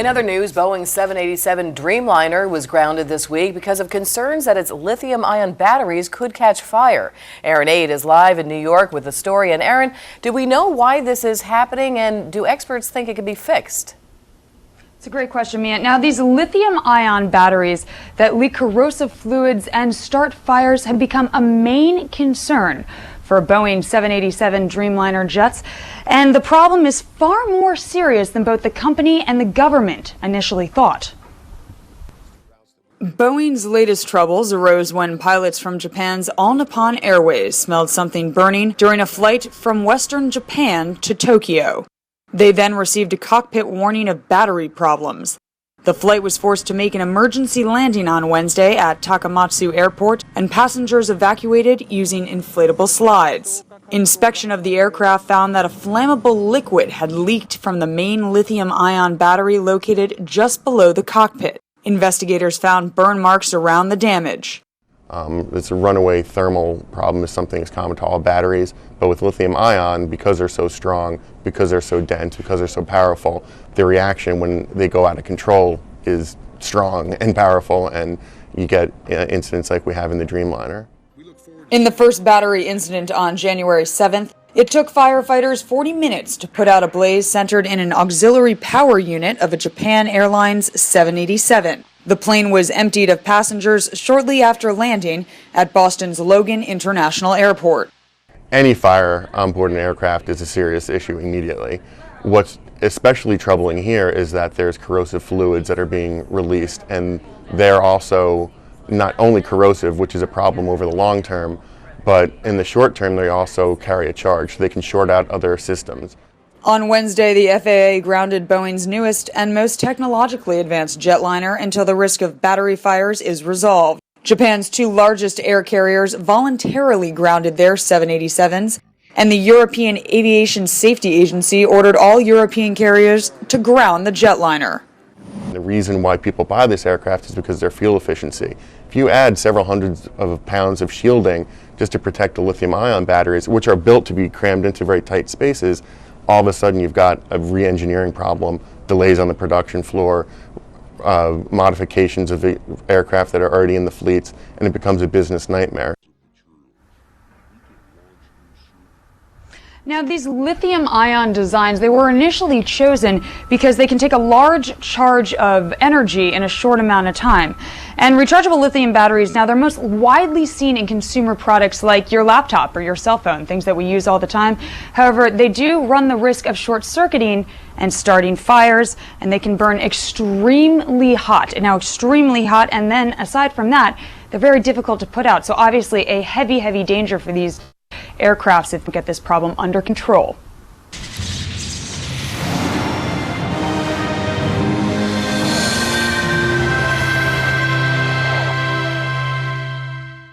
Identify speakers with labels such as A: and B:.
A: In other news, Boeing's 787 Dreamliner was grounded this week because of concerns that its lithium-ion batteries could catch fire. Aaron Aid is live in New York with the story. And Aaron, do we know why this is happening, and do experts think it can be fixed?
B: It's a great question, Mia. Now, these lithium-ion batteries that leak corrosive fluids and start fires have become a main concern for Boeing 787 Dreamliner jets. And the problem is far more serious than both the company and the government initially thought. Boeing's latest troubles arose when pilots from Japan's All Nippon Airways smelled something burning during a flight from western Japan to Tokyo. They then received a cockpit warning of battery problems. The flight was forced to make an emergency landing on Wednesday at Takamatsu Airport, and passengers evacuated using inflatable slides. Inspection of the aircraft found that a flammable liquid had leaked from the main lithium-ion battery located just below the cockpit. Investigators found burn marks around the damage.
C: It's a runaway thermal problem is something that's common to all batteries, but with lithium ion, because they're so strong, because they're so dense, because they're so powerful, the reaction when they go out of control is strong and powerful, and you get incidents like we have in the Dreamliner.
B: In the first battery incident on January 7th, it took firefighters 40 minutes to put out a blaze centered in an auxiliary power unit of a Japan Airlines 787. The plane was emptied of passengers shortly after landing at Boston's Logan International Airport.
C: Any fire on board an aircraft is a serious issue immediately. What's especially troubling here is that there's corrosive fluids that are being released, and they're also not only corrosive, which is a problem over the long term, but in the short term they also carry a charge. They can short out other systems.
B: On Wednesday, the FAA grounded Boeing's newest and most technologically advanced jetliner until the risk of battery fires is resolved. Japan's two largest air carriers voluntarily grounded their 787s, and the European Aviation Safety Agency ordered all European carriers to ground the jetliner.
C: The reason why people buy this aircraft is because of their fuel efficiency. If you add several hundreds of pounds of shielding just to protect the lithium-ion batteries, which are built to be crammed into very tight spaces, all of a sudden you've got a re-engineering problem, delays on the production floor, modifications of the aircraft that are already in the fleets, and it becomes a business nightmare.
B: Now, these lithium-ion designs, they were initially chosen because they can take a large charge of energy in a short amount of time. And rechargeable lithium batteries, now they're most widely seen in consumer products like your laptop or your cell phone, things that we use all the time. However, they do run the risk of short-circuiting and starting fires, and they can burn extremely hot. Now, extremely hot, and then aside from that, they're very difficult to put out. So obviously a heavy, heavy danger for these aircrafts if we get this problem under control.